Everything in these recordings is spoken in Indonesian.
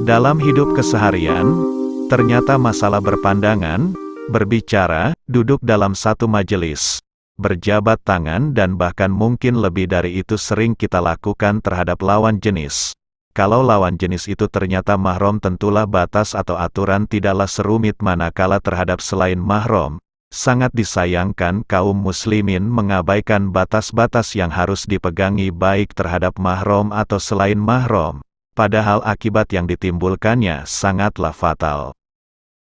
Dalam hidup keseharian, ternyata masalah berpandangan, berbicara, duduk dalam satu majelis, berjabat tangan dan bahkan mungkin lebih dari itu sering kita lakukan terhadap lawan jenis. Kalau lawan jenis itu ternyata mahram, tentulah batas atau aturan tidaklah serumit manakala terhadap selain mahram. Sangat disayangkan kaum muslimin mengabaikan batas-batas yang harus dipegangi baik terhadap mahram atau selain mahram. Padahal akibat yang ditimbulkannya sangatlah fatal.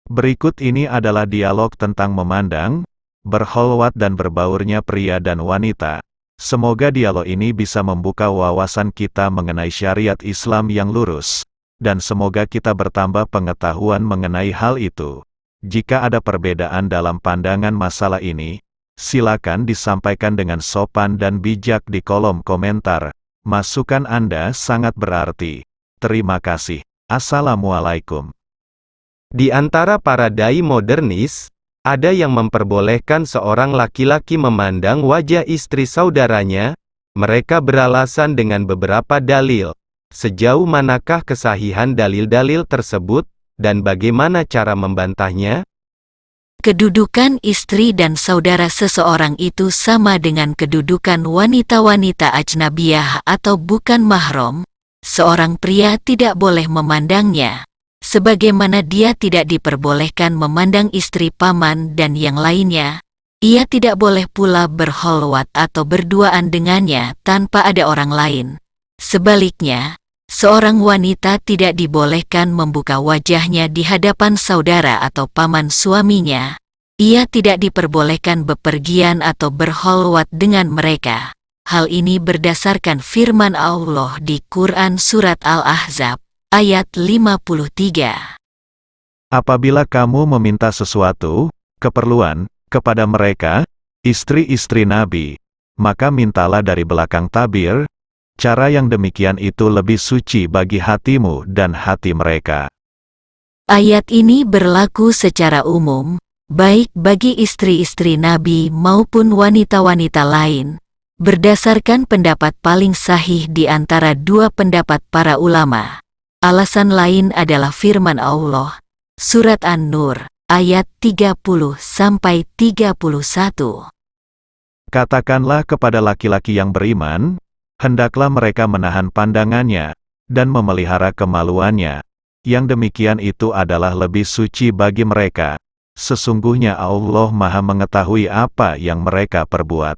Berikut ini adalah dialog tentang memandang, berkholwat dan berbaurnya pria dan wanita. Semoga dialog ini bisa membuka wawasan kita mengenai syariat Islam yang lurus, dan semoga kita bertambah pengetahuan mengenai hal itu. Jika ada perbedaan dalam pandangan masalah ini, silakan disampaikan dengan sopan dan bijak di kolom komentar. Masukan Anda sangat berarti. Terima kasih. Assalamualaikum. Di antara para dai modernis, ada yang memperbolehkan seorang laki-laki memandang wajah istri saudaranya. Mereka beralasan dengan beberapa dalil. Sejauh manakah kesahihan dalil-dalil tersebut, dan bagaimana cara membantahnya? Kedudukan istri dan saudara seseorang itu sama dengan kedudukan wanita-wanita ajnabiyah atau bukan mahram. Seorang pria tidak boleh memandangnya, sebagaimana dia tidak diperbolehkan memandang istri paman dan yang lainnya. Ia tidak boleh pula berkholwat atau berduaan dengannya tanpa ada orang lain. Sebaliknya, seorang wanita tidak dibolehkan membuka wajahnya di hadapan saudara atau paman suaminya. Ia tidak diperbolehkan bepergian atau berkholwat dengan mereka. Hal ini berdasarkan firman Allah di Quran Surat Al-Ahzab, ayat 53. Apabila kamu meminta sesuatu, keperluan, kepada mereka, istri-istri Nabi, maka mintalah dari belakang tabir. Cara yang demikian itu lebih suci bagi hatimu dan hati mereka. Ayat ini berlaku secara umum, baik bagi istri-istri Nabi maupun wanita-wanita lain. Berdasarkan pendapat paling sahih di antara dua pendapat para ulama. Alasan lain adalah firman Allah, Surat An-Nur, ayat 30-31. Katakanlah kepada laki-laki yang beriman, hendaklah mereka menahan pandangannya, dan memelihara kemaluannya. Yang demikian itu adalah lebih suci bagi mereka. Sesungguhnya Allah Maha mengetahui apa yang mereka perbuat.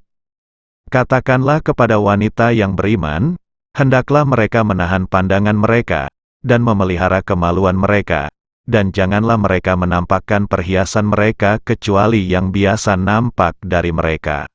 Katakanlah kepada wanita yang beriman, hendaklah mereka menahan pandangan mereka, dan memelihara kemaluan mereka, dan janganlah mereka menampakkan perhiasan mereka kecuali yang biasa nampak dari mereka.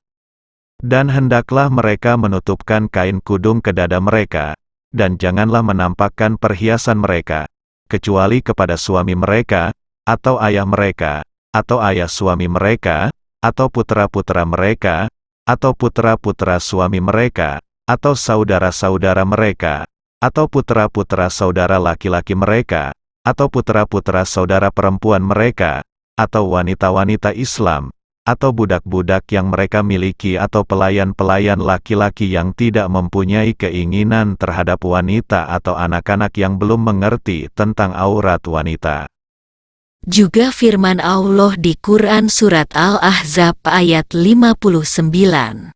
Dan hendaklah mereka menutupkan kain kudung ke dada mereka, dan janganlah menampakkan perhiasan mereka, kecuali kepada suami mereka, atau ayah mereka, atau ayah suami mereka, atau putra-putra mereka, atau putra-putra suami mereka, atau saudara-saudara mereka, atau putra-putra saudara laki-laki mereka, atau putra-putra saudara perempuan mereka, atau wanita-wanita Islam, atau budak-budak yang mereka miliki atau pelayan-pelayan laki-laki yang tidak mempunyai keinginan terhadap wanita atau anak-anak yang belum mengerti tentang aurat wanita. Juga firman Allah di Quran Surat Al-Ahzab ayat 59.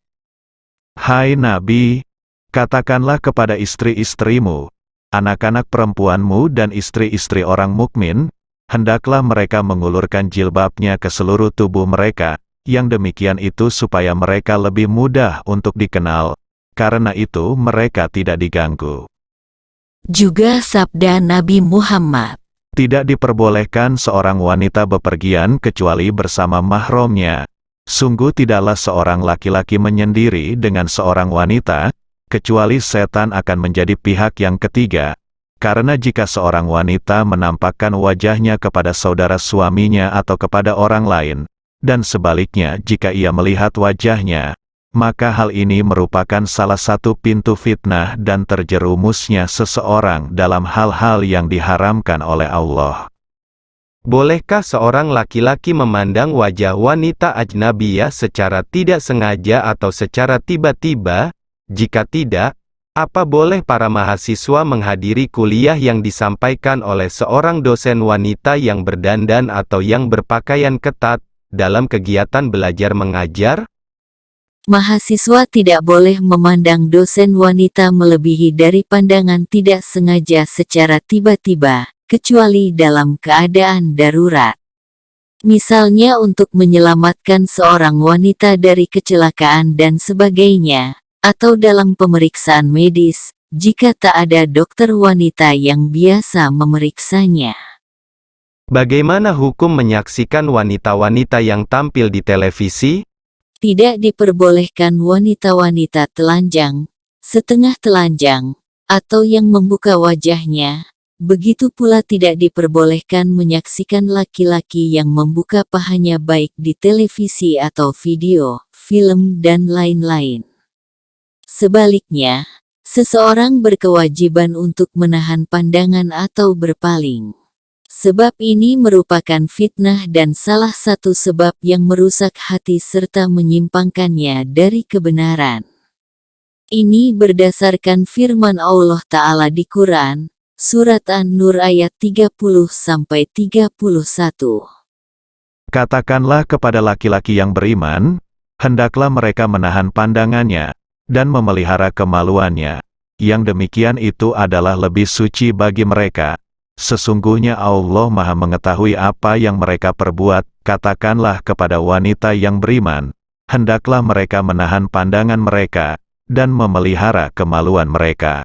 Hai Nabi, katakanlah kepada istri-istrimu, anak-anak perempuanmu dan istri-istri orang mukmin, hendaklah mereka mengulurkan jilbabnya ke seluruh tubuh mereka, yang demikian itu supaya mereka lebih mudah untuk dikenal, karena itu mereka tidak diganggu. Juga sabda Nabi Muhammad, tidak diperbolehkan seorang wanita bepergian kecuali bersama mahramnya. Sungguh tidaklah seorang laki-laki menyendiri dengan seorang wanita, kecuali setan akan menjadi pihak yang ketiga. Karena jika seorang wanita menampakkan wajahnya kepada saudara suaminya atau kepada orang lain, dan sebaliknya jika ia melihat wajahnya, maka hal ini merupakan salah satu pintu fitnah dan terjerumusnya seseorang dalam hal-hal yang diharamkan oleh Allah. Bolehkah seorang laki-laki memandang wajah wanita ajnabiyah secara tidak sengaja atau secara tiba-tiba? Jika tidak, Apa boleh para mahasiswa menghadiri kuliah yang disampaikan oleh seorang dosen wanita yang berdandan atau yang berpakaian ketat, dalam kegiatan belajar mengajar? Mahasiswa tidak boleh memandang dosen wanita melebihi dari pandangan tidak sengaja secara tiba-tiba, kecuali dalam keadaan darurat. Misalnya untuk menyelamatkan seorang wanita dari kecelakaan dan sebagainya, atau dalam pemeriksaan medis, jika tak ada dokter wanita yang biasa memeriksanya. Bagaimana hukum menyaksikan wanita-wanita yang tampil di televisi? Tidak diperbolehkan wanita-wanita telanjang, setengah telanjang, atau yang membuka wajahnya. Begitu pula tidak diperbolehkan menyaksikan laki-laki yang membuka pahanya baik di televisi atau video, film dan lain-lain. Sebaliknya, seseorang berkewajiban untuk menahan pandangan atau berpaling. Sebab ini merupakan fitnah dan salah satu sebab yang merusak hati serta menyimpangkannya dari kebenaran. Ini berdasarkan firman Allah Ta'ala di Quran, Surat An-Nur ayat 30-31. Katakanlah kepada laki-laki yang beriman, hendaklah mereka menahan pandangannya, dan memelihara kemaluannya. Yang demikian itu adalah lebih suci bagi mereka. Sesungguhnya Allah Maha mengetahui apa yang mereka perbuat. Katakanlah kepada wanita yang beriman, hendaklah mereka menahan pandangan mereka, dan memelihara kemaluan mereka.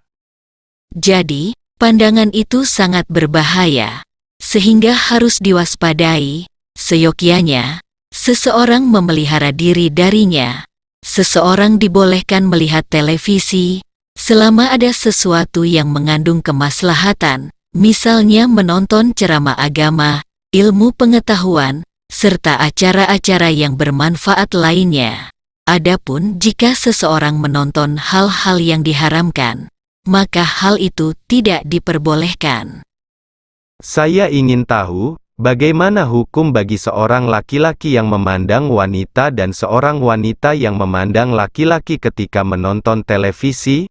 Jadi, pandangan itu sangat berbahaya, sehingga harus diwaspadai. Seyogyanya, seseorang memelihara diri darinya. Seseorang dibolehkan melihat televisi, selama ada sesuatu yang mengandung kemaslahatan, misalnya menonton ceramah agama, ilmu pengetahuan, serta acara-acara yang bermanfaat lainnya. Adapun jika seseorang menonton hal-hal yang diharamkan, maka hal itu tidak diperbolehkan. Saya ingin tahu, bagaimana hukum bagi seorang laki-laki yang memandang wanita dan seorang wanita yang memandang laki-laki ketika menonton televisi?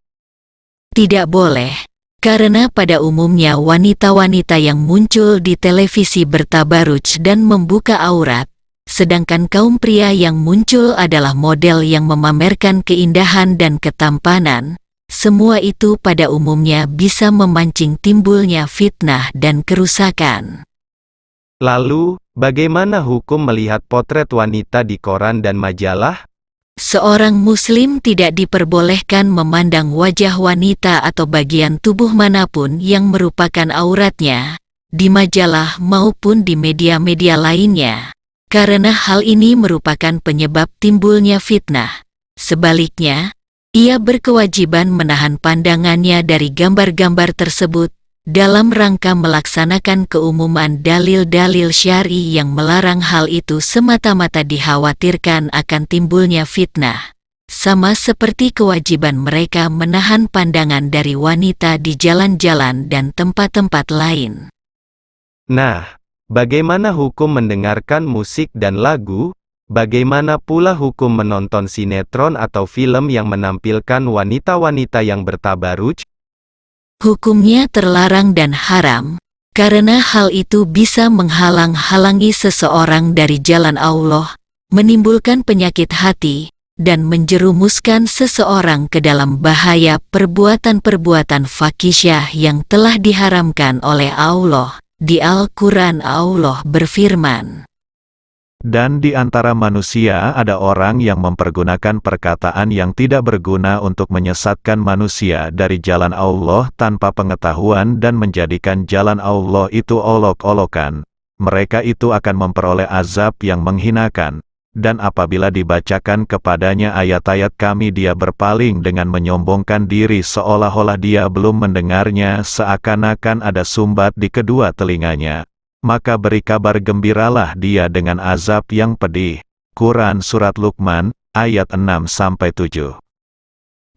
Tidak boleh. Karena pada umumnya wanita-wanita yang muncul di televisi bertabaruj dan membuka aurat, sedangkan kaum pria yang muncul adalah model yang memamerkan keindahan dan ketampanan. Semua itu pada umumnya bisa memancing timbulnya fitnah dan kerusakan. Lalu, bagaimana hukum melihat potret wanita di koran dan majalah? Seorang muslim tidak diperbolehkan memandang wajah wanita atau bagian tubuh manapun yang merupakan auratnya, di majalah maupun di media-media lainnya, karena hal ini merupakan penyebab timbulnya fitnah. Sebaliknya, ia berkewajiban menahan pandangannya dari gambar-gambar tersebut, dalam rangka melaksanakan keumuman dalil-dalil syar'i yang melarang hal itu semata-mata dikhawatirkan akan timbulnya fitnah. Sama seperti kewajiban mereka menahan pandangan dari wanita di jalan-jalan dan tempat-tempat lain. Nah, bagaimana hukum mendengarkan musik dan lagu? Bagaimana pula hukum menonton sinetron atau film yang menampilkan wanita-wanita yang bertabaruj? Hukumnya terlarang dan haram, karena hal itu bisa menghalang-halangi seseorang dari jalan Allah, menimbulkan penyakit hati, dan menjerumuskan seseorang ke dalam bahaya perbuatan-perbuatan fahisyah yang telah diharamkan oleh Allah. Di Al-Quran Allah berfirman, Dan di antara manusia ada orang yang mempergunakan perkataan yang tidak berguna untuk menyesatkan manusia dari jalan Allah tanpa pengetahuan dan menjadikan jalan Allah itu olok-olokan. Mereka itu akan memperoleh azab yang menghinakan. Dan apabila dibacakan kepadanya ayat-ayat kami dia berpaling dengan menyombongkan diri seolah-olah dia belum mendengarnya seakan-akan ada sumbat di kedua telinganya. Maka beri kabar gembiralah dia dengan azab yang pedih. Quran Surat Luqman, ayat 6-7.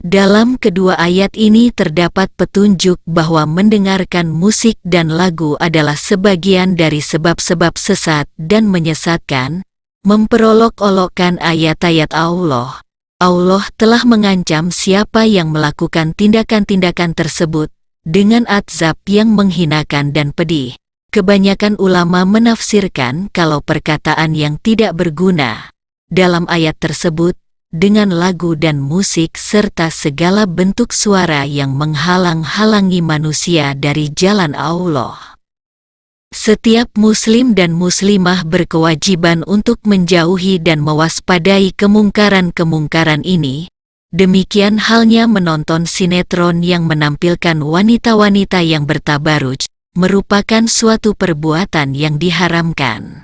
Dalam kedua ayat ini terdapat petunjuk bahwa mendengarkan musik dan lagu adalah sebagian dari sebab-sebab sesat dan menyesatkan, memperolok-olokkan ayat-ayat Allah, Allah telah mengancam siapa yang melakukan tindakan-tindakan tersebut dengan azab yang menghinakan dan pedih. Kebanyakan ulama menafsirkan kalau perkataan yang tidak berguna dalam ayat tersebut dengan lagu dan musik serta segala bentuk suara yang menghalang-halangi manusia dari jalan Allah. Setiap muslim dan muslimah berkewajiban untuk menjauhi dan mewaspadai kemungkaran-kemungkaran ini. Demikian halnya menonton sinetron yang menampilkan wanita-wanita yang bertabaruj, merupakan suatu perbuatan yang diharamkan.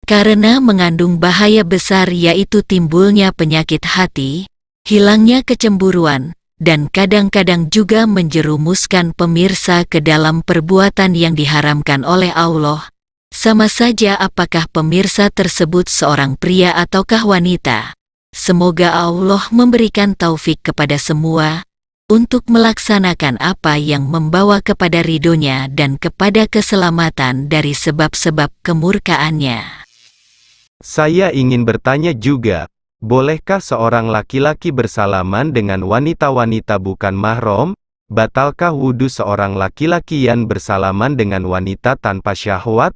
Karena mengandung bahaya besar yaitu timbulnya penyakit hati, hilangnya kecemburuan, dan kadang-kadang juga menjerumuskan pemirsa ke dalam perbuatan yang diharamkan oleh Allah. Sama saja apakah pemirsa tersebut seorang pria ataukah wanita. Semoga Allah memberikan taufik kepada semua untuk melaksanakan apa yang membawa kepada ridhonya dan kepada keselamatan dari sebab-sebab kemurkaannya. Saya ingin bertanya juga, bolehkah seorang laki-laki bersalaman dengan wanita-wanita bukan mahram? Batalkah wudhu seorang laki-laki yang bersalaman dengan wanita tanpa syahwat?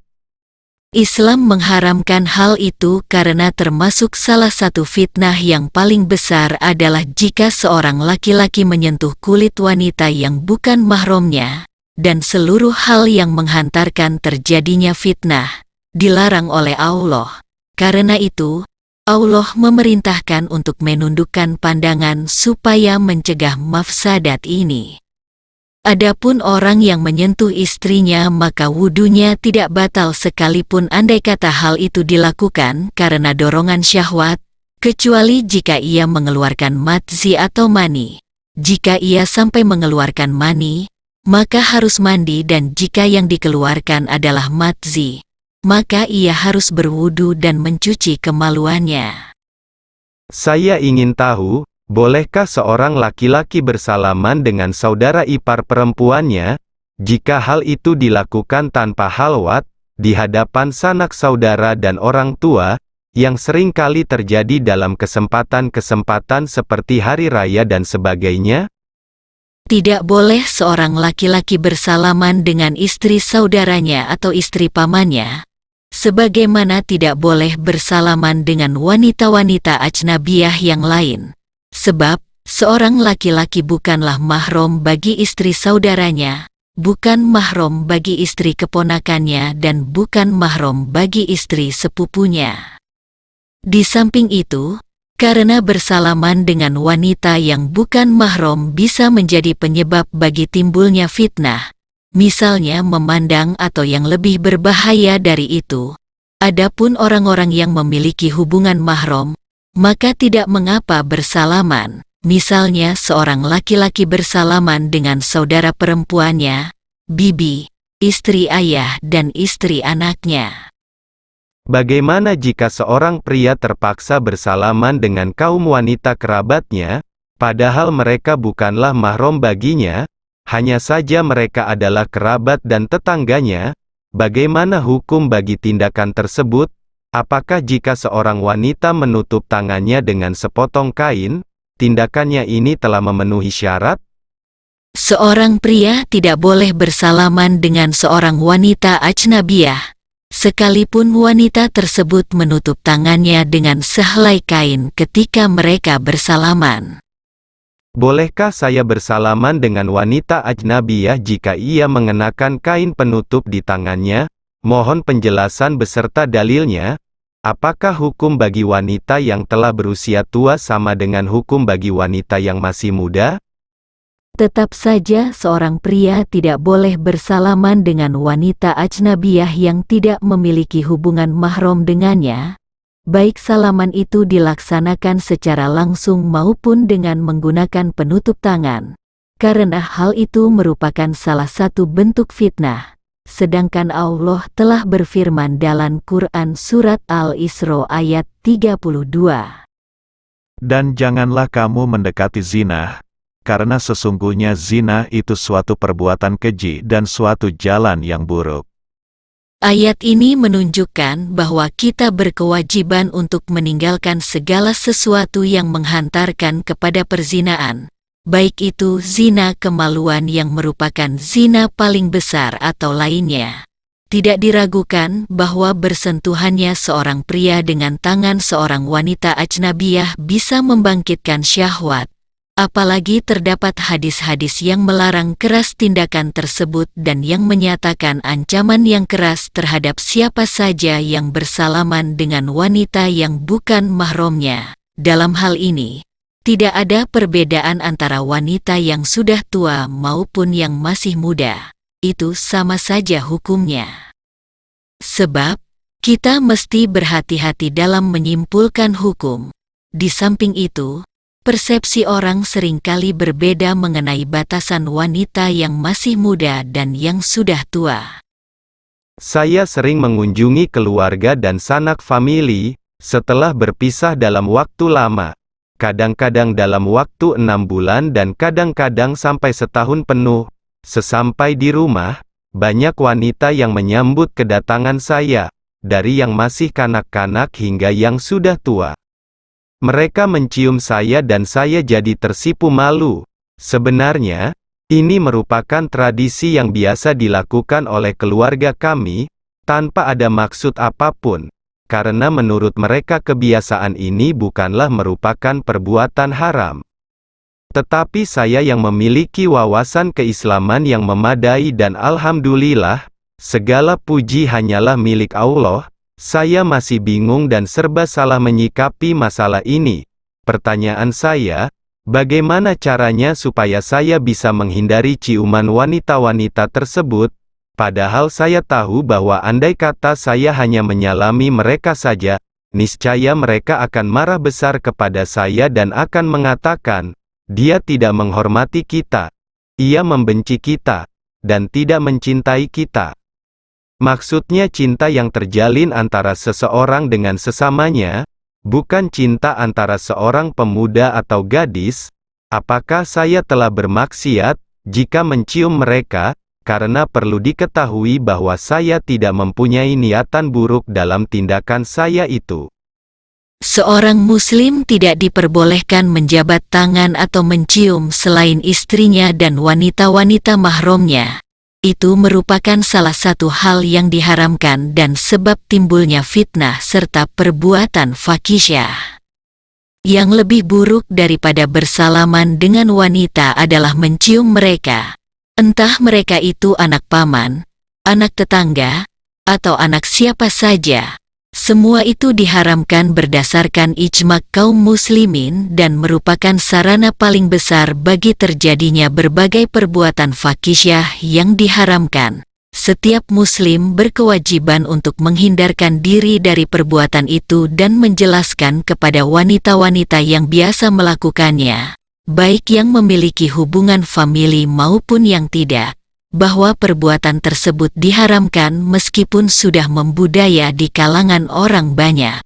Islam mengharamkan hal itu karena termasuk salah satu fitnah yang paling besar adalah jika seorang laki-laki menyentuh kulit wanita yang bukan mahramnya, dan seluruh hal yang menghantarkan terjadinya fitnah, dilarang oleh Allah. Karena itu, Allah memerintahkan untuk menundukkan pandangan supaya mencegah mafsadat ini. Adapun orang yang menyentuh istrinya maka wudunya tidak batal sekalipun andai kata hal itu dilakukan karena dorongan syahwat, kecuali jika ia mengeluarkan madzi atau mani. Jika ia sampai mengeluarkan mani, maka harus mandi dan jika yang dikeluarkan adalah madzi, maka ia harus berwudu dan mencuci kemaluannya. Saya ingin tahu, bolehkah seorang laki-laki bersalaman dengan saudara ipar perempuannya, jika hal itu dilakukan tanpa halwat, di hadapan sanak saudara dan orang tua, yang sering kali terjadi dalam kesempatan-kesempatan seperti hari raya dan sebagainya? Tidak boleh seorang laki-laki bersalaman dengan istri saudaranya atau istri pamannya, sebagaimana tidak boleh bersalaman dengan wanita-wanita ajnabiyah yang lain. Sebab, seorang laki-laki bukanlah mahram bagi istri saudaranya, bukan mahram bagi istri keponakannya dan bukan mahram bagi istri sepupunya. Di samping itu, karena bersalaman dengan wanita yang bukan mahram bisa menjadi penyebab bagi timbulnya fitnah, misalnya memandang atau yang lebih berbahaya dari itu. Adapun orang-orang yang memiliki hubungan mahram, maka tidak mengapa bersalaman, misalnya seorang laki-laki bersalaman dengan saudara perempuannya, bibi, istri ayah dan istri anaknya. Bagaimana jika seorang pria terpaksa bersalaman dengan kaum wanita kerabatnya, padahal mereka bukanlah mahram baginya, hanya saja mereka adalah kerabat dan tetangganya? Bagaimana hukum bagi tindakan tersebut? Apakah jika seorang wanita menutup tangannya dengan sepotong kain, tindakannya ini telah memenuhi syarat? Seorang pria tidak boleh bersalaman dengan seorang wanita ajnabiyah, sekalipun wanita tersebut menutup tangannya dengan sehelai kain ketika mereka bersalaman. Bolehkah saya bersalaman dengan wanita ajnabiyah jika ia mengenakan kain penutup di tangannya? Mohon penjelasan beserta dalilnya. Apakah hukum bagi wanita yang telah berusia tua sama dengan hukum bagi wanita yang masih muda? Tetap saja seorang pria tidak boleh bersalaman dengan wanita ajnabiyah yang tidak memiliki hubungan mahram dengannya, baik salaman itu dilaksanakan secara langsung maupun dengan menggunakan penutup tangan, karena hal itu merupakan salah satu bentuk fitnah. Sedangkan Allah telah berfirman dalam Quran Surat Al-Isra ayat 32. Dan janganlah kamu mendekati zina, karena sesungguhnya zina itu suatu perbuatan keji dan suatu jalan yang buruk. Ayat ini menunjukkan bahwa kita berkewajiban untuk meninggalkan segala sesuatu yang menghantarkan kepada perzinaan, baik itu zina kemaluan yang merupakan zina paling besar atau lainnya. Tidak diragukan bahwa bersentuhannya seorang pria dengan tangan seorang wanita ajnabiyah bisa membangkitkan syahwat. Apalagi terdapat hadis-hadis yang melarang keras tindakan tersebut dan yang menyatakan ancaman yang keras terhadap siapa saja yang bersalaman dengan wanita yang bukan mahramnya. Dalam hal ini, tidak ada perbedaan antara wanita yang sudah tua maupun yang masih muda. Itu sama saja hukumnya. Sebab, kita mesti berhati-hati dalam menyimpulkan hukum. Di samping itu, persepsi orang seringkali berbeda mengenai batasan wanita yang masih muda dan yang sudah tua. Saya sering mengunjungi keluarga dan sanak famili, setelah berpisah dalam waktu lama. Kadang-kadang dalam waktu 6 bulan dan kadang-kadang sampai setahun penuh. Sesampai di rumah, banyak wanita yang menyambut kedatangan saya, dari yang masih kanak-kanak hingga yang sudah tua. Mereka mencium saya dan saya jadi tersipu malu. Sebenarnya, ini merupakan tradisi yang biasa dilakukan oleh keluarga kami, tanpa ada maksud apapun, karena menurut mereka kebiasaan ini bukanlah merupakan perbuatan haram. Tetapi saya yang memiliki wawasan keislaman yang memadai dan alhamdulillah, segala puji hanyalah milik Allah, saya masih bingung dan serba salah menyikapi masalah ini. Pertanyaan saya, bagaimana caranya supaya saya bisa menghindari ciuman wanita-wanita tersebut, padahal saya tahu bahwa andai kata saya hanya menyalami mereka saja, niscaya mereka akan marah besar kepada saya dan akan mengatakan, dia tidak menghormati kita, ia membenci kita, dan tidak mencintai kita. Maksudnya cinta yang terjalin antara seseorang dengan sesamanya, bukan cinta antara seorang pemuda atau gadis. Apakah saya telah bermaksiat jika mencium mereka? Karena perlu diketahui bahwa saya tidak mempunyai niatan buruk dalam tindakan saya itu. Seorang muslim tidak diperbolehkan menjabat tangan atau mencium selain istrinya dan wanita-wanita mahramnya. Itu merupakan salah satu hal yang diharamkan dan sebab timbulnya fitnah serta perbuatan fahisyah. Yang lebih buruk daripada bersalaman dengan wanita adalah mencium mereka. Entah mereka itu anak paman, anak tetangga, atau anak siapa saja. Semua itu diharamkan berdasarkan ijma kaum muslimin dan merupakan sarana paling besar bagi terjadinya berbagai perbuatan fahisyah yang diharamkan. Setiap muslim berkewajiban untuk menghindarkan diri dari perbuatan itu dan menjelaskan kepada wanita-wanita yang biasa melakukannya, baik yang memiliki hubungan famili maupun yang tidak, bahwa perbuatan tersebut diharamkan meskipun sudah membudaya di kalangan orang banyak.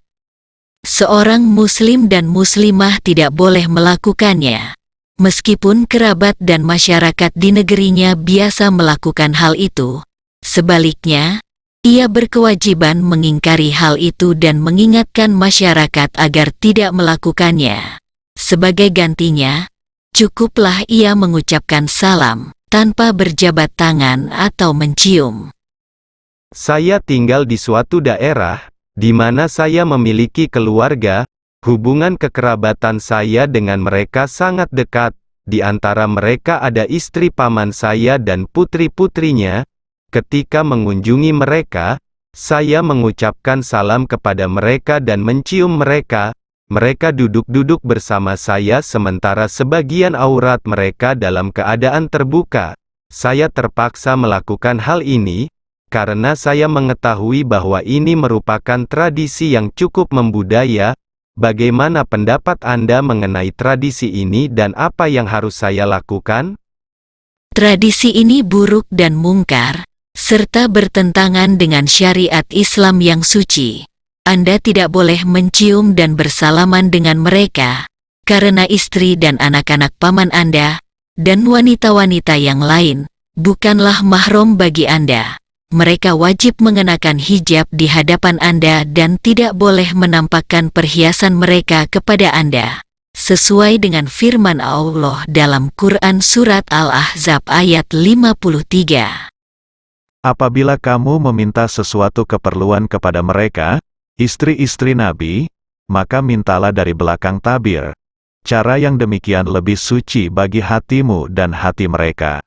Seorang muslim dan muslimah tidak boleh melakukannya, meskipun kerabat dan masyarakat di negerinya biasa melakukan hal itu. Sebaliknya, ia berkewajiban mengingkari hal itu dan mengingatkan masyarakat agar tidak melakukannya. Sebagai gantinya, cukuplah ia mengucapkan salam, tanpa berjabat tangan atau mencium. Saya tinggal di suatu daerah, di mana saya memiliki keluarga, hubungan kekerabatan saya dengan mereka sangat dekat, di antara mereka ada istri paman saya dan putri-putrinya. Ketika mengunjungi mereka, saya mengucapkan salam kepada mereka dan mencium mereka. Mereka duduk-duduk bersama saya sementara sebagian aurat mereka dalam keadaan terbuka. Saya terpaksa melakukan hal ini, karena saya mengetahui bahwa ini merupakan tradisi yang cukup membudaya. Bagaimana pendapat Anda mengenai tradisi ini dan apa yang harus saya lakukan? Tradisi ini buruk dan mungkar, serta bertentangan dengan syariat Islam yang suci. Anda tidak boleh mencium dan bersalaman dengan mereka, karena istri dan anak-anak paman Anda, dan wanita-wanita yang lain, bukanlah mahram bagi Anda. mereka wajib mengenakan hijab di hadapan Anda dan tidak boleh menampakkan perhiasan mereka kepada Anda. Sesuai dengan firman Allah dalam Quran Surat Al-Ahzab ayat 53. Apabila kamu meminta sesuatu keperluan kepada mereka, istri-istri Nabi, maka mintalah dari belakang tabir. Cara yang demikian lebih suci bagi hatimu dan hati mereka.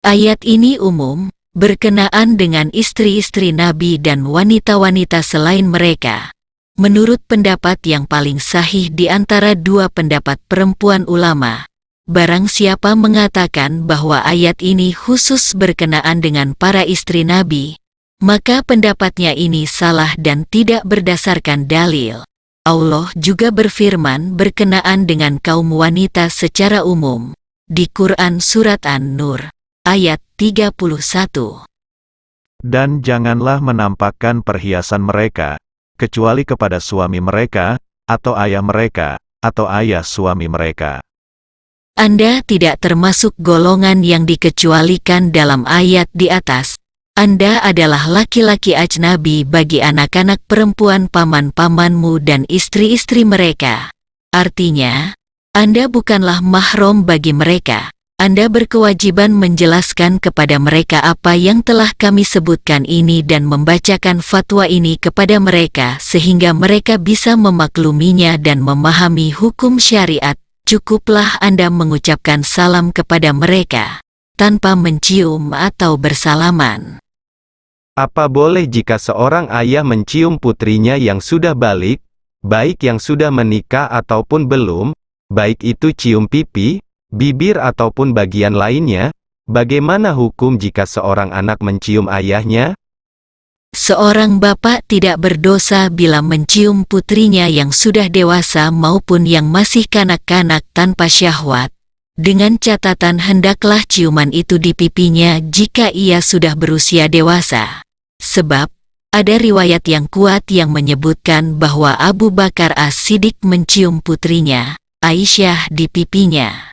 Ayat ini umum, berkenaan dengan istri-istri Nabi dan wanita-wanita selain mereka. Menurut pendapat yang paling sahih di antara dua pendapat perempuan ulama, barang siapa mengatakan bahwa ayat ini khusus berkenaan dengan para istri Nabi, maka pendapatnya ini salah dan tidak berdasarkan dalil. Allah juga berfirman berkenaan dengan kaum wanita secara umum, di Quran Surat An-Nur, ayat 31. Dan janganlah menampakkan perhiasan mereka, kecuali kepada suami mereka, atau ayah mereka, atau ayah suami mereka. Anda tidak termasuk golongan yang dikecualikan dalam ayat di atas. Anda adalah laki-laki ajnabi bagi anak-anak perempuan paman-pamanmu dan istri-istri mereka. Artinya, Anda bukanlah mahram bagi mereka. Anda berkewajiban menjelaskan kepada mereka apa yang telah kami sebutkan ini dan membacakan fatwa ini kepada mereka sehingga mereka bisa memakluminya dan memahami hukum syariat. Cukuplah Anda mengucapkan salam kepada mereka, tanpa mencium atau bersalaman. Apa boleh jika seorang ayah mencium putrinya yang sudah balik, baik yang sudah menikah ataupun belum, baik itu cium pipi, bibir ataupun bagian lainnya? Bagaimana hukum jika seorang anak mencium ayahnya? Seorang bapak tidak berdosa bila mencium putrinya yang sudah dewasa maupun yang masih kanak-kanak tanpa syahwat. Dengan catatan hendaklah ciuman itu di pipinya jika ia sudah berusia dewasa. Sebab, ada riwayat yang kuat yang menyebutkan bahwa Abu Bakar As-Siddiq mencium putrinya, Aisyah, di pipinya.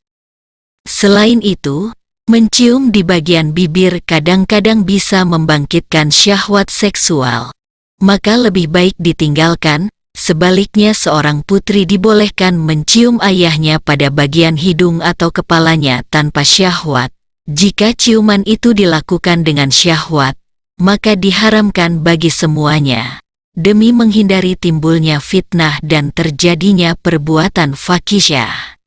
Selain itu, mencium di bagian bibir kadang-kadang bisa membangkitkan syahwat seksual. Maka lebih baik ditinggalkan. Sebaliknya seorang putri dibolehkan mencium ayahnya pada bagian hidung atau kepalanya tanpa syahwat. Jika ciuman itu dilakukan dengan syahwat, maka diharamkan bagi semuanya, demi menghindari timbulnya fitnah dan terjadinya perbuatan fahisyah.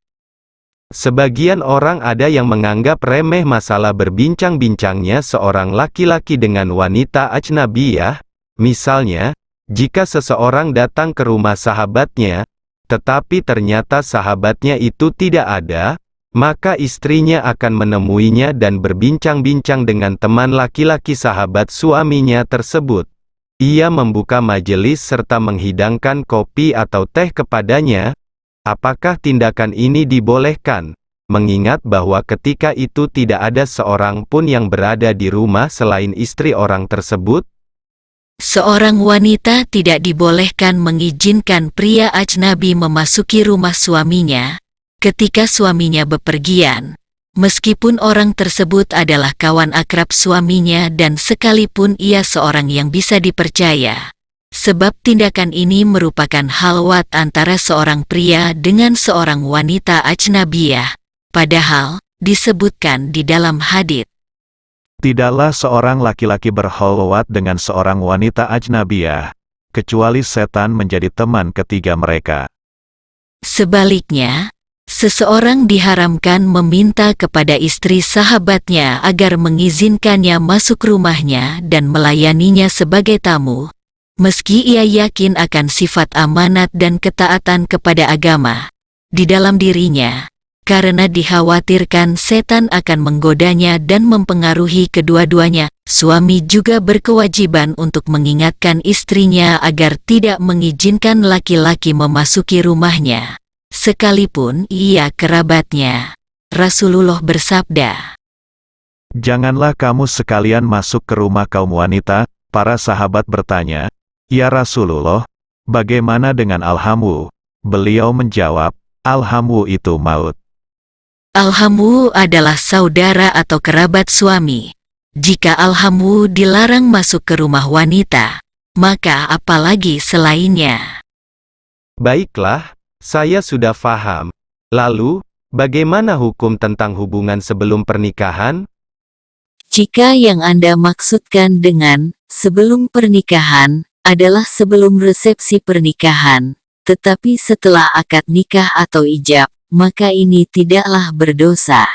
Sebagian orang ada yang menganggap remeh masalah berbincang-bincangnya seorang laki-laki dengan wanita ajnabiyah. Misalnya, jika seseorang datang ke rumah sahabatnya, tetapi ternyata sahabatnya itu tidak ada, maka istrinya akan menemuinya dan berbincang-bincang dengan teman laki-laki sahabat suaminya tersebut. Ia membuka majelis serta menghidangkan kopi atau teh kepadanya. Apakah tindakan ini dibolehkan? Mengingat bahwa ketika itu tidak ada seorang pun yang berada di rumah selain istri orang tersebut? Seorang wanita tidak dibolehkan mengizinkan pria ajnabi memasuki rumah suaminya ketika suaminya bepergian, meskipun orang tersebut adalah kawan akrab suaminya dan sekalipun ia seorang yang bisa dipercaya. Sebab tindakan ini merupakan halwat antara seorang pria dengan seorang wanita ajnabiyah, padahal disebutkan di dalam hadits. Tidaklah seorang laki-laki berkhalwat dengan seorang wanita ajnabiyah, kecuali setan menjadi teman ketiga mereka. Sebaliknya, seseorang diharamkan meminta kepada istri sahabatnya agar mengizinkannya masuk rumahnya dan melayaninya sebagai tamu, meski ia yakin akan sifat amanat dan ketaatan kepada agama di dalam dirinya, karena dikhawatirkan setan akan menggodanya dan mempengaruhi kedua-duanya. Suami juga berkewajiban untuk mengingatkan istrinya agar tidak mengizinkan laki-laki memasuki rumahnya, sekalipun ia kerabatnya. Rasulullah bersabda, Janganlah kamu sekalian masuk ke rumah kaum wanita. Para sahabat bertanya, Ya Rasulullah, bagaimana dengan alhamu? Beliau menjawab, alhamu itu maut. Alhamu adalah saudara atau kerabat suami. Jika al-hamu dilarang masuk ke rumah wanita, maka apalagi selainnya. Baiklah, saya sudah faham. Lalu, bagaimana hukum tentang hubungan sebelum pernikahan? Jika yang Anda maksudkan dengan sebelum pernikahan adalah sebelum resepsi pernikahan, tetapi setelah akad nikah atau ijab, maka ini tidaklah berdosa.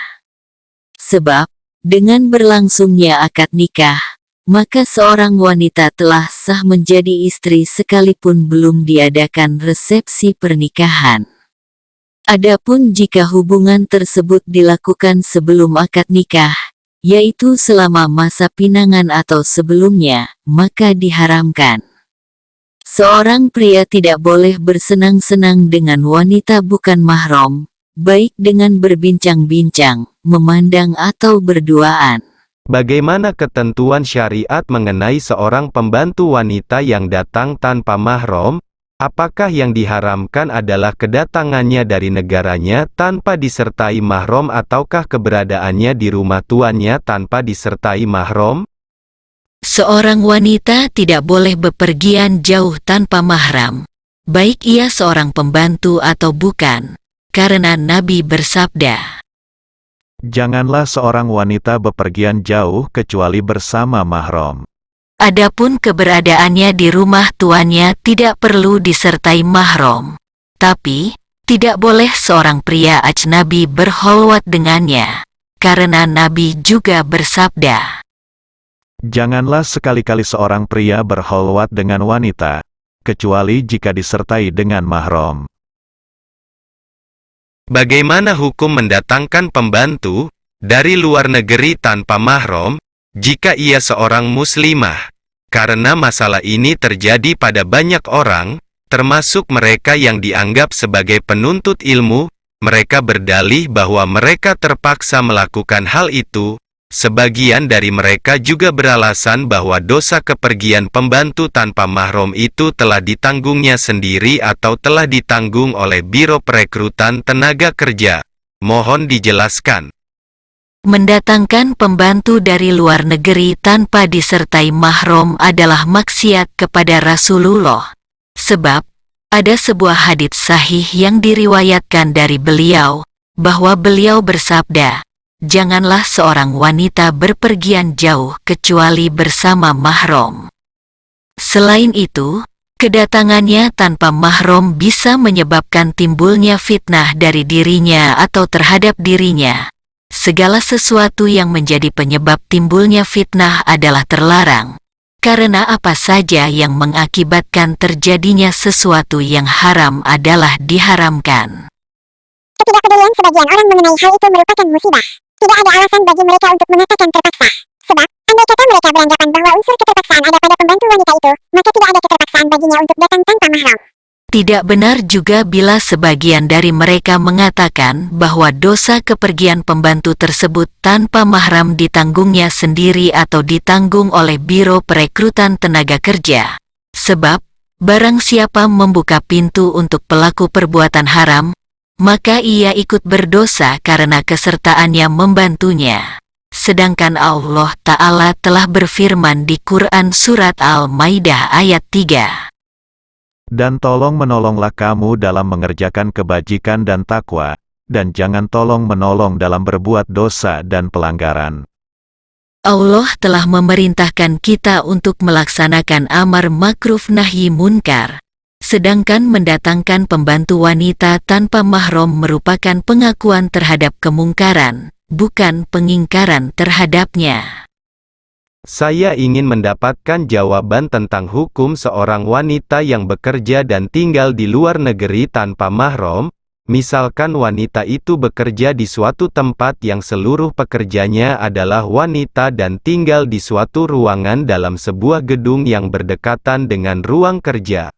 Sebab, dengan berlangsungnya akad nikah, maka seorang wanita telah sah menjadi istri sekalipun belum diadakan resepsi pernikahan. Adapun jika hubungan tersebut dilakukan sebelum akad nikah, yaitu selama masa pinangan atau sebelumnya, maka diharamkan. Seorang pria tidak boleh bersenang-senang dengan wanita bukan mahram, baik dengan berbincang-bincang, memandang atau berduaan. Bagaimana ketentuan syariat mengenai seorang pembantu wanita yang datang tanpa mahram? Apakah yang diharamkan adalah kedatangannya dari negaranya tanpa disertai mahram ataukah keberadaannya di rumah tuannya tanpa disertai mahram? Seorang wanita tidak boleh bepergian jauh tanpa mahram, baik ia seorang pembantu atau bukan, karena Nabi bersabda, Janganlah seorang wanita bepergian jauh kecuali bersama mahram. adapun keberadaannya di rumah tuannya tidak perlu disertai mahram. Tapi, tidak boleh seorang pria ajnabi berkholwat dengannya, karena Nabi juga bersabda, Janganlah sekali-kali seorang pria berkholwat dengan wanita, kecuali jika disertai dengan mahram. Bagaimana hukum mendatangkan pembantu dari luar negeri tanpa mahram jika ia seorang muslimah? Karena masalah ini terjadi pada banyak orang, termasuk mereka yang dianggap sebagai penuntut ilmu. Mereka berdalih bahwa mereka terpaksa melakukan hal itu. Sebagian dari mereka juga beralasan bahwa dosa kepergian pembantu tanpa mahram itu telah ditanggungnya sendiri atau telah ditanggung oleh Biro Perekrutan Tenaga Kerja. Mohon dijelaskan. mendatangkan pembantu dari luar negeri tanpa disertai mahram adalah maksiat kepada Rasulullah. Sebab, ada sebuah hadits sahih yang diriwayatkan dari beliau, bahwa beliau bersabda, janganlah seorang wanita berpergian jauh kecuali bersama mahram. Selain itu, kedatangannya tanpa mahram bisa menyebabkan timbulnya fitnah dari dirinya atau terhadap dirinya. Segala sesuatu yang menjadi penyebab timbulnya fitnah adalah terlarang, karena apa saja yang mengakibatkan terjadinya sesuatu yang haram adalah diharamkan. Ketidakpedulian sebagian orang mengenai hal itu merupakan musibah. Tidak ada alasan bagi mereka untuk mengatakan terpaksa. Sebab, andai kata mereka beranggapan bahwa unsur keterpaksaan ada pada pembantu wanita itu, maka tidak ada keterpaksaan baginya untuk datang tanpa mahram. Tidak benar juga bila sebagian dari mereka mengatakan bahwa dosa kepergian pembantu tersebut tanpa mahram ditanggungnya sendiri atau ditanggung oleh Biro Perekrutan Tenaga Kerja. Sebab, barang siapa membuka pintu untuk pelaku perbuatan haram, maka ia ikut berdosa karena kesertaannya membantunya. Sedangkan Allah Ta'ala telah berfirman di Quran Surat Al-Maidah ayat 3. Dan tolong menolonglah kamu dalam mengerjakan kebajikan dan takwa, dan jangan tolong menolong dalam berbuat dosa dan pelanggaran. Allah telah memerintahkan kita untuk melaksanakan amar makruf nahi munkar. Sedangkan mendatangkan pembantu wanita tanpa mahram merupakan pengakuan terhadap kemungkaran, bukan pengingkaran terhadapnya. Saya ingin mendapatkan jawaban tentang hukum seorang wanita yang bekerja dan tinggal di luar negeri tanpa mahram. Misalkan wanita itu bekerja di suatu tempat yang seluruh pekerjanya adalah wanita dan tinggal di suatu ruangan dalam sebuah gedung yang berdekatan dengan ruang kerja.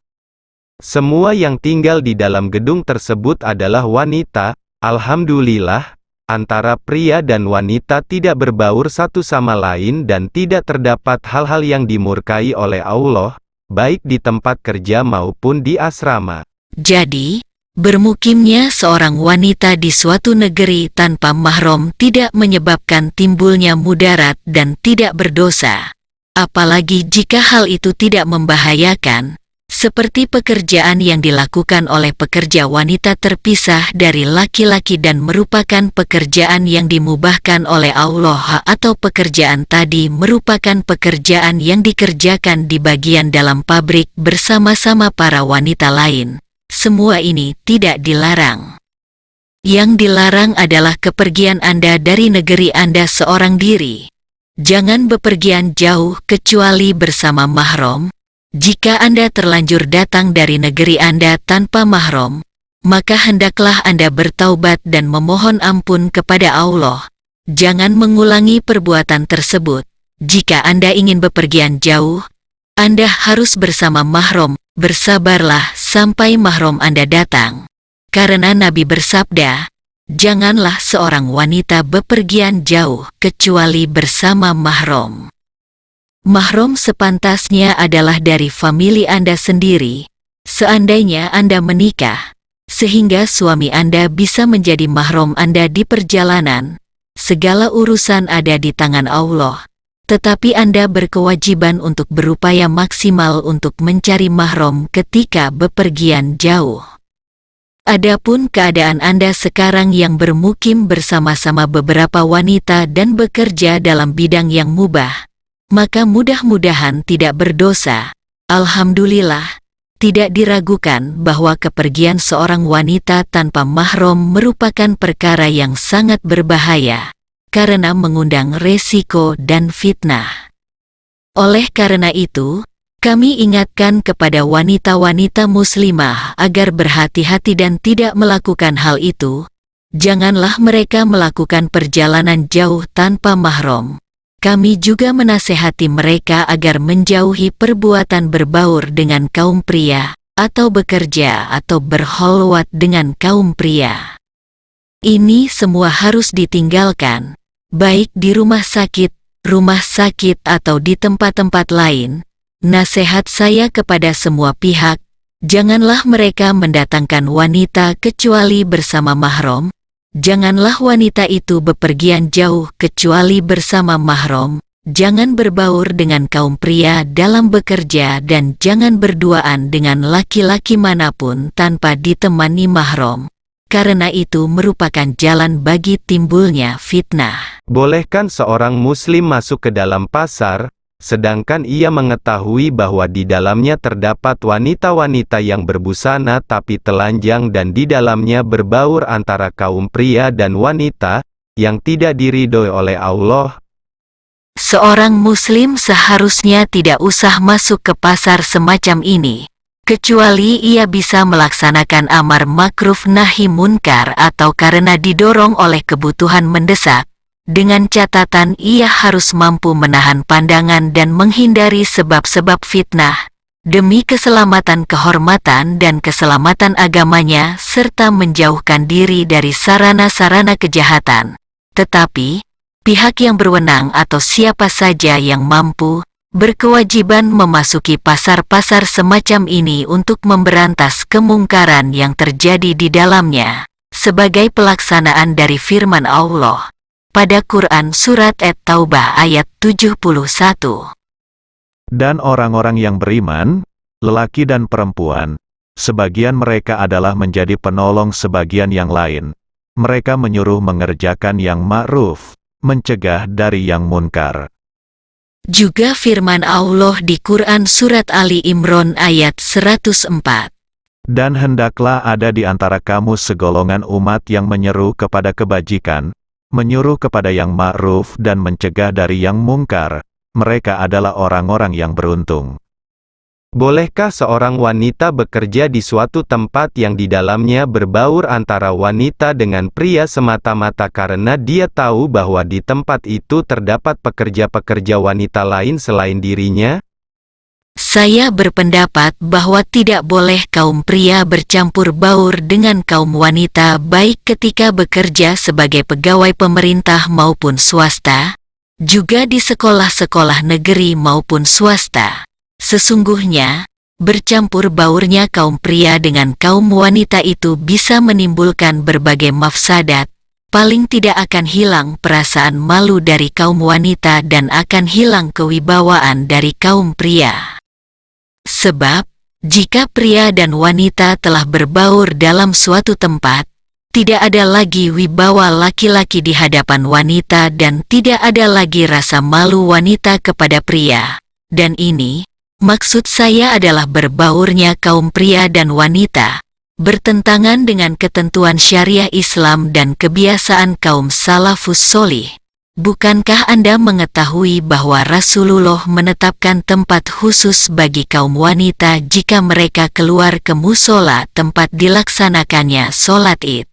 Semua yang tinggal di dalam gedung tersebut adalah wanita. Alhamdulillah, antara pria dan wanita tidak berbaur satu sama lain dan tidak terdapat hal-hal yang dimurkai oleh Allah, baik di tempat kerja maupun di asrama. Jadi, Bermukimnya seorang wanita di suatu negeri tanpa mahram tidak menyebabkan timbulnya mudarat dan tidak berdosa. Apalagi jika hal itu tidak membahayakan, seperti pekerjaan yang dilakukan oleh pekerja wanita terpisah dari laki-laki dan merupakan pekerjaan yang dimubahkan oleh Allah, atau pekerjaan tadi merupakan pekerjaan yang dikerjakan di bagian dalam pabrik bersama-sama para wanita lain. Semua ini tidak dilarang. Yang dilarang adalah kepergian Anda dari negeri Anda seorang diri. Jangan bepergian jauh kecuali bersama mahram. Jika Anda terlanjur datang dari negeri Anda tanpa mahram, maka hendaklah Anda bertaubat dan memohon ampun kepada Allah. Jangan mengulangi perbuatan tersebut. Jika Anda ingin bepergian jauh, Anda harus bersama mahram. Bersabarlah sampai mahram Anda datang. Karena Nabi bersabda, janganlah seorang wanita bepergian jauh kecuali bersama mahram. Mahram sepantasnya adalah dari famili Anda sendiri. Seandainya Anda menikah, sehingga suami Anda bisa menjadi mahram Anda di perjalanan, segala urusan ada di tangan Allah. Tetapi Anda berkewajiban untuk berupaya maksimal untuk mencari mahram ketika bepergian jauh. Adapun keadaan Anda sekarang yang bermukim bersama-sama beberapa wanita dan bekerja dalam bidang yang mubah, maka mudah-mudahan tidak berdosa. Alhamdulillah, tidak diragukan bahwa kepergian seorang wanita tanpa mahram merupakan perkara yang sangat berbahaya, karena mengundang resiko dan fitnah. Oleh karena itu, kami ingatkan kepada wanita-wanita muslimah agar berhati-hati dan tidak melakukan hal itu. Janganlah mereka melakukan perjalanan jauh tanpa mahram. Kami juga menasehati mereka agar menjauhi perbuatan berbaur dengan kaum pria, atau bekerja atau berkholwat dengan kaum pria. Ini semua harus ditinggalkan, baik di rumah sakit atau di tempat-tempat lain. Nasihat saya kepada semua pihak, janganlah mereka mendatangkan wanita kecuali bersama mahram. Janganlah wanita itu bepergian jauh kecuali bersama mahram. Jangan berbaur dengan kaum pria dalam bekerja dan jangan berduaan dengan laki-laki manapun tanpa ditemani mahram. Karena itu merupakan jalan bagi timbulnya fitnah. Bolehkan seorang muslim masuk ke dalam pasar, sedangkan ia mengetahui bahwa di dalamnya terdapat wanita-wanita yang berbusana tapi telanjang dan di dalamnya berbaur antara kaum pria dan wanita, yang tidak diridhoi oleh Allah? Seorang muslim seharusnya tidak usah masuk ke pasar semacam ini, kecuali ia bisa melaksanakan amar makruf nahi munkar atau karena didorong oleh kebutuhan mendesak, dengan catatan ia harus mampu menahan pandangan dan menghindari sebab-sebab fitnah, demi keselamatan kehormatan dan keselamatan agamanya serta menjauhkan diri dari sarana-sarana kejahatan. Tetapi, pihak yang berwenang atau siapa saja yang mampu, berkewajiban memasuki pasar-pasar semacam ini untuk memberantas kemungkaran yang terjadi di dalamnya, sebagai pelaksanaan dari firman Allah pada Quran Surat At-Taubah ayat 71. Dan orang-orang yang beriman, lelaki dan perempuan, sebagian mereka adalah menjadi penolong sebagian yang lain. Mereka menyuruh mengerjakan yang ma'ruf, mencegah dari yang munkar. Juga firman Allah di Quran Surat Ali Imran ayat 104. Dan hendaklah ada di antara kamu segolongan umat yang menyeru kepada kebajikan, menyuruh kepada yang ma'ruf dan mencegah dari yang mungkar. Mereka adalah orang-orang yang beruntung. Bolehkah seorang wanita bekerja di suatu tempat yang di dalamnya berbaur antara wanita dengan pria semata-mata karena dia tahu bahwa di tempat itu terdapat pekerja-pekerja wanita lain selain dirinya? Saya berpendapat bahwa tidak boleh kaum pria bercampur baur dengan kaum wanita baik ketika bekerja sebagai pegawai pemerintah maupun swasta, juga di sekolah-sekolah negeri maupun swasta. Sesungguhnya, bercampur baurnya kaum pria dengan kaum wanita itu bisa menimbulkan berbagai mafsadat. Paling tidak akan hilang perasaan malu dari kaum wanita dan akan hilang kewibawaan dari kaum pria. Sebab, jika pria dan wanita telah berbaur dalam suatu tempat, tidak ada lagi wibawa laki-laki di hadapan wanita dan tidak ada lagi rasa malu wanita kepada pria. Dan ini, maksud saya adalah berbaurnya kaum pria dan wanita, bertentangan dengan ketentuan syariah Islam dan kebiasaan kaum salafus solih. Bukankah Anda mengetahui bahwa Rasulullah menetapkan tempat khusus bagi kaum wanita jika mereka keluar ke musola tempat dilaksanakannya sholat Id?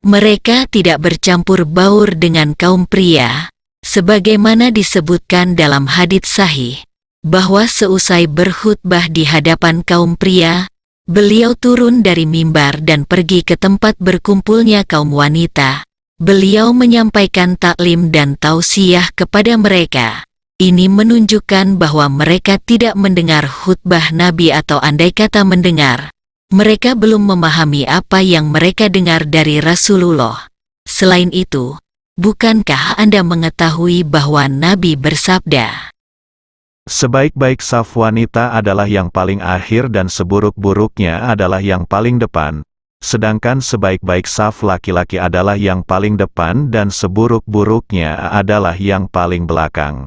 Mereka tidak bercampur baur dengan kaum pria, sebagaimana disebutkan dalam hadits sahih, bahwa seusai berkhutbah di hadapan kaum pria, beliau turun dari mimbar dan pergi ke tempat berkumpulnya kaum wanita. Beliau menyampaikan taklim dan tausiah kepada mereka. Ini menunjukkan bahwa mereka tidak mendengar khutbah Nabi atau andai kata mendengar, mereka belum memahami apa yang mereka dengar dari Rasulullah. Selain itu, bukankah Anda mengetahui bahwa Nabi bersabda, Sebaik-baik saf wanita adalah yang paling akhir dan seburuk-buruknya adalah yang paling depan. Sedangkan sebaik-baik saf laki-laki adalah yang paling depan dan seburuk-buruknya adalah yang paling belakang.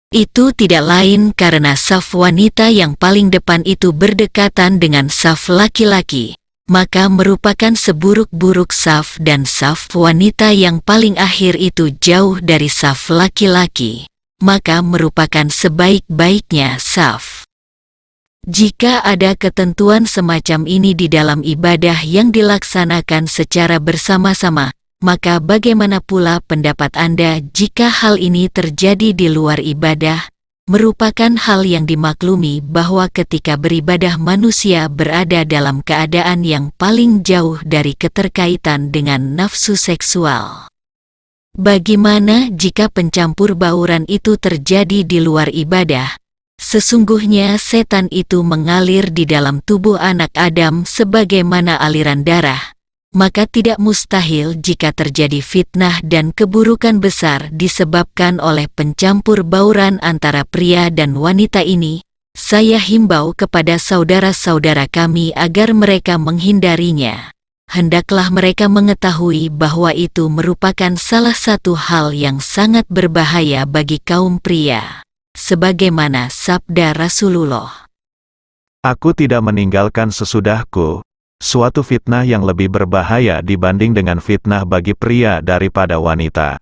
Itu tidak lain karena saf wanita yang paling depan itu berdekatan dengan saf laki-laki, maka merupakan seburuk-buruk saf, dan saf wanita yang paling akhir itu jauh dari saf laki-laki, maka merupakan sebaik-baiknya saf. Jika ada ketentuan semacam ini di dalam ibadah yang dilaksanakan secara bersama-sama, maka bagaimana pula pendapat Anda jika hal ini terjadi di luar ibadah? Merupakan hal yang dimaklumi bahwa ketika beribadah manusia berada dalam keadaan yang paling jauh dari keterkaitan dengan nafsu seksual. Bagaimana jika pencampur bauran itu terjadi di luar ibadah? Sesungguhnya setan itu mengalir di dalam tubuh anak Adam sebagaimana aliran darah. Maka tidak mustahil jika terjadi fitnah dan keburukan besar disebabkan oleh pencampur bauran antara pria dan wanita ini. Saya himbau kepada saudara-saudara kami agar mereka menghindarinya. Hendaklah mereka mengetahui bahwa itu merupakan salah satu hal yang sangat berbahaya bagi kaum pria. Sebagaimana sabda Rasulullah, Aku tidak meninggalkan sesudahku suatu fitnah yang lebih berbahaya dibanding dengan fitnah bagi pria daripada wanita.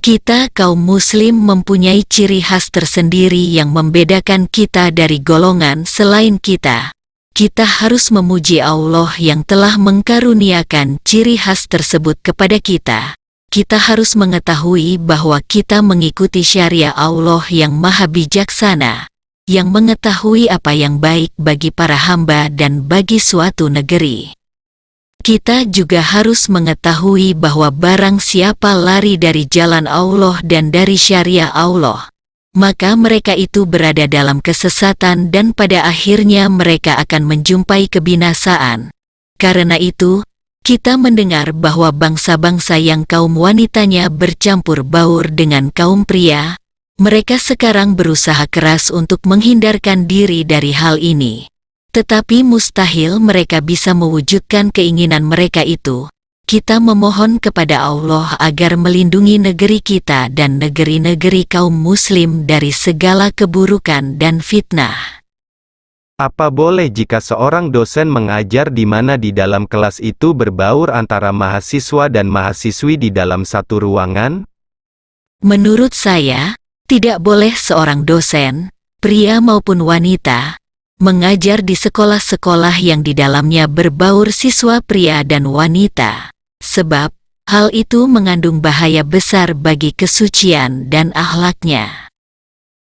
Kita kaum muslim mempunyai ciri khas tersendiri yang membedakan kita dari golongan selain kita. Kita harus memuji Allah yang telah mengkaruniakan ciri khas tersebut kepada kita. Kita harus mengetahui bahwa kita mengikuti syariah Allah yang maha bijaksana, yang mengetahui apa yang baik bagi para hamba dan bagi suatu negeri. Kita juga harus mengetahui bahwa barang siapa lari dari jalan Allah dan dari syariah Allah, maka mereka itu berada dalam kesesatan dan pada akhirnya mereka akan menjumpai kebinasaan. Karena itu, kita mendengar bahwa bangsa-bangsa yang kaum wanitanya bercampur baur dengan kaum pria, mereka sekarang berusaha keras untuk menghindarkan diri dari hal ini. Tetapi mustahil mereka bisa mewujudkan keinginan mereka itu. Kita memohon kepada Allah agar melindungi negeri kita dan negeri-negeri kaum muslim dari segala keburukan dan fitnah. Apa boleh jika seorang dosen mengajar di mana di dalam kelas itu berbaur antara mahasiswa dan mahasiswi di dalam satu ruangan? Menurut saya, tidak boleh seorang dosen, pria maupun wanita, mengajar di sekolah-sekolah yang di dalamnya berbaur siswa pria dan wanita, sebab hal itu mengandung bahaya besar bagi kesucian dan akhlaknya.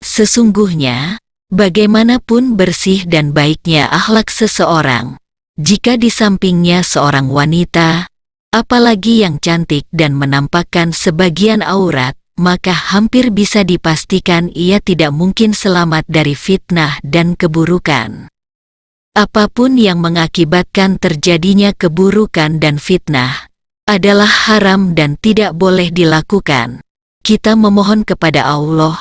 Sesungguhnya, bagaimanapun bersih dan baiknya akhlak seseorang, jika di sampingnya seorang wanita, apalagi yang cantik dan menampakkan sebagian aurat, maka hampir bisa dipastikan ia tidak mungkin selamat dari fitnah dan keburukan. Apapun yang mengakibatkan terjadinya keburukan dan fitnah adalah haram dan tidak boleh dilakukan. Kita memohon kepada Allah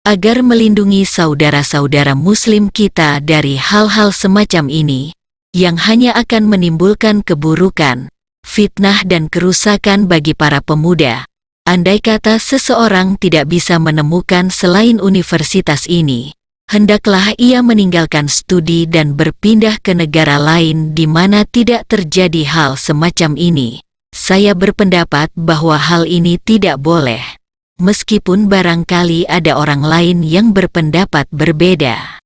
agar melindungi saudara-saudara Muslim kita dari hal-hal semacam ini, yang hanya akan menimbulkan keburukan, fitnah dan kerusakan bagi para pemuda. Andai kata seseorang tidak bisa menemukan selain universitas ini, hendaklah ia meninggalkan studi dan berpindah ke negara lain di mana tidak terjadi hal semacam ini. Saya berpendapat bahwa hal ini tidak boleh, meskipun barangkali ada orang lain yang berpendapat berbeda.